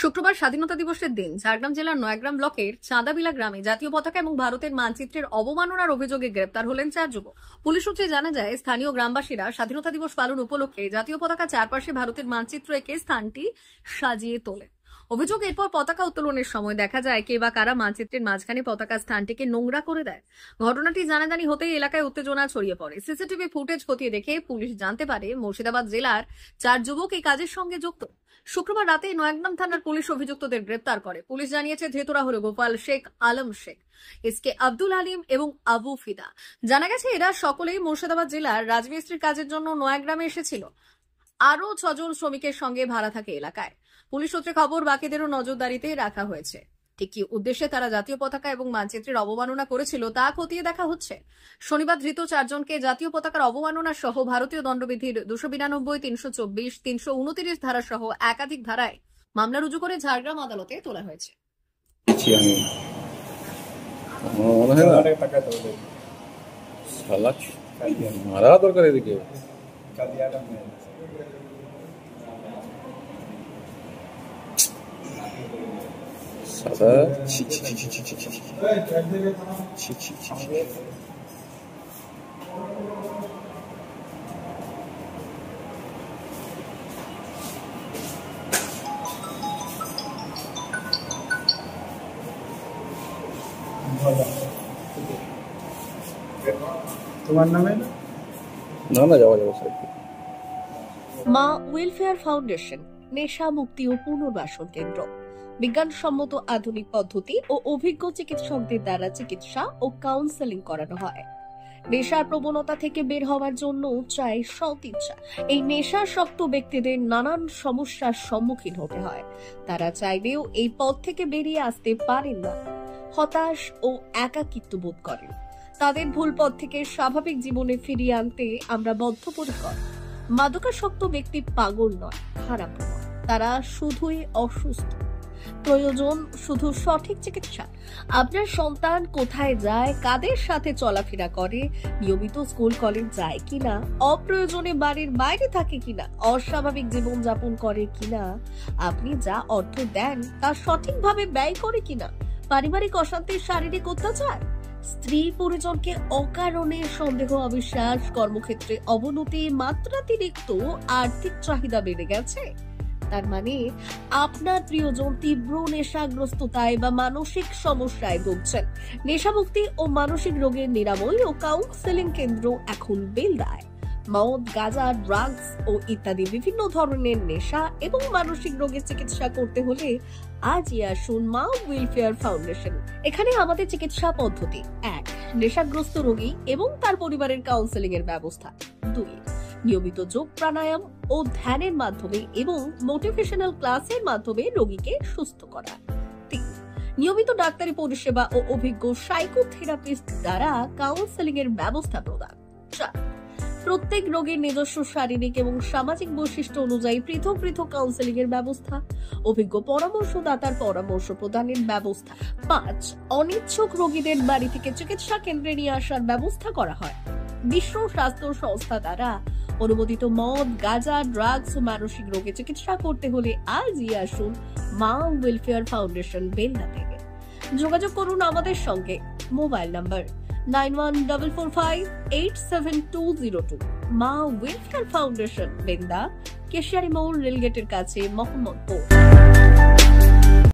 শুক্রবার স্বাধীনতা দিবসের দিন ঝাড়গ্রাম জেলার নয়াগ্রাম ব্লকের চাঁদাবিলা গ্রামে জাতীয় পতাকা এবং ভারতের মানচিত্রের অবমাননার অভিযোগে গ্রেপ্তার হলেন 4 যুবক। পুলিশ সূত্রে জানা যায়, স্থানীয় গ্রামবাসীরা স্বাধীনতা দিবস পালন উপলক্ষে জাতীয় পতাকা চারপাশে ভারতের মানচিত্র এঁকে স্থানটি সাজিয়ে তোলে। অভিযোগ, এরপর পতাকা উত্তোলনের সময় দেখা যায় কে বা কারা মানচিত্রের মাঝখানে পতাকা স্থানটিকে নোংরা করে দেয়। ঘটনাটি জানাজানি হতেই এলাকায় উত্তেজনা ছড়িয়ে পড়ে। সিসিটিভি ফুটেজ খতিয়ে দেখে পুলিশ জানতে পারে মুর্শিদাবাদ জেলার 4 যুবক এই কাজের সঙ্গে যুক্ত। শুক্রবার রাতে নয়াগ্রাম থানার পুলিশ অভিযুক্তদের গ্রেপ্তার করে। পুলিশ জানিয়েছে, ধৃতরা হলো গোপাল শেখ, আলম শেখ, এসকে আব্দুল আলিম এবং আবু ফিদা। জানা গেছে, এরা সকলেই মুর্শিদাবাদ জেলার রাজমিস্ত্রির কাজের জন্য নয়াগ্রামে এসেছিল। আরো 6 জন শ্রমিকের সঙ্গে ভাড়া থাকে এলাকায়। পুলিশ সূত্রে খবর, বাকিদেরও নজরদারিতে রাখা হয়েছে। ঠিক কি উদ্দেশ্যে তারা জাতীয় পতাকা এবং মানচিত্রের অবমাননা করেছিল তা খতিয়ে দেখা হচ্ছে। শনিবার ধৃত 4 জনকে জাতীয় পতাকার অবমাননা সহ ভারতীয় দণ্ডবিধির 292, 324, 329 ধারা সহ একাধিক ধারায় মামলা রুজু করে ঝাড়গ্রাম আদালতে তোলা হয়েছে। সাদা ছি ছি ছি ছি ছি ছি ছি ছি ছি ছি ছি। তোমার নামে না না যাওয়া যাবে স্যার। মা ওয়েলফেয়ার ফাউন্ডেশন নেশা মুক্তি ও পুনর্বাসন কেন্দ্র বিজ্ঞানসম্মত আধুনিক পদ্ধতি ও অভিজ্ঞ চিকিৎসকদের দ্বারা চিকিৎসা ও কাউন্সেলিং করানো হয়। নেশার প্রবণতা থেকে বের হওয়ার জন্য চাই সৎ ইচ্ছা। এই নেশাসক্ত ব্যক্তিদের নানান সমস্যার সম্মুখীন হতে হয়। তারা চাইলেও এই পথ থেকে বেরিয়ে আসতে পারেন না, হতাশ ও একাকিত্ব বোধ করেন। তাদের ভুল পথ থেকে স্বাভাবিক জীবনে ফিরিয়ে আনতে আমরা বদ্ধপরিকর। মাদকাসক্ত ব্যক্তি পাগল নয়, খারাপ নয়, তারা শুধুই অসুস্থ। প্রয়োজন শুধু সঠিক চিকিৎসা। আপনার সন্তান কোথায় যায়, কাদের সাথে চলাফেরা করে, নিয়মিত স্কুল কলেজ যায় কিনা, অপ্রয়োজনে বাড়ির বাইরে থাকে কিনা, অস্বাভাবিক জীবন যাপন করে কিনা, আপনি যা অর্থ দেন তা সঠিকভাবে ব্যয় করে কিনা, পারিবারিক অশান্তি, শারীরিক অত্যাচার, স্ত্রী পরিজনকে অকারণে সন্দেহ, অবিশ্বাস, কর্মক্ষেত্রে অবনতি, মাত্রাতিরিক্ত আর্থিক চাহিদা বেড়ে গেছে, তার মানে আপনার প্রিয়জন তীব্র নেশাগ্রস্ততায় বা মানসিক সমস্যায় ভুগছেন। নেশামুক্তি ও মানসিক রোগের নিরাময় ও কাউন্সেলিং কেন্দ্র এখন বেলদায়। মদ, গাঁজা, ড্রাগস ও ইত্যাদি বিভিন্ন ধরনের নেশা এবং মানসিক রোগের চিকিৎসা করতে হলে আজই আসুন মা ওয়েলফেয়ার ফাউন্ডেশন। এখানে আমাদের চিকিৎসা পদ্ধতি: 1. নেশাগ্রস্ত রোগী এবং তার পরিবারের কাউন্সেলিং এর ব্যবস্থা। 2. নিয়মিত যোগ, প্রাণায়াম ও ধ্যানের মাধ্যমে এবং মোটিভেশনাল ক্লাসের মাধ্যমে রোগীকে সুস্থ করা। 3. নিয়মিত ডাক্তারি পরিষেবা ও অভিজ্ঞ সাইকোথেরাপিস্ট দ্বারা কাউন্সেলিং এর ব্যবস্থা প্রদান। 4. প্রত্যেক রোগীর নিজস্ব শারীরিক এবং সামাজিক বৈশিষ্ট্য অনুযায়ী পৃথক পৃথক কাউন্সেলিং এর ব্যবস্থা, অভিজ্ঞ পরামর্শদাতার পরামর্শ প্রদানের ব্যবস্থা। 5. অনিচ্ছুক রোগীদের বাড়ি থেকে চিকিৎসা কেন্দ্রে নিয়ে আসার ব্যবস্থা করা হয়। বিশ্ব স্বাস্থ্য সংস্থা দ্বারা অনুমোদিত মদ, গাঁজা, ড্রাগস ও মানসিক রোগে চিকিৎসা করতে হলে আজই আসুন মা ওয়েলফেয়ার ফাউন্ডেশন বেলদা থেকে। যোগাযোগ করুন আমাদের সঙ্গে। Mobile number 9144587202। মা ওয়েলফেয়ার ফাউন্ডেশন, বেলদা, কেশিয়ারি মোড়, রেলগেটের কাছে, মোহাম্মদপুর।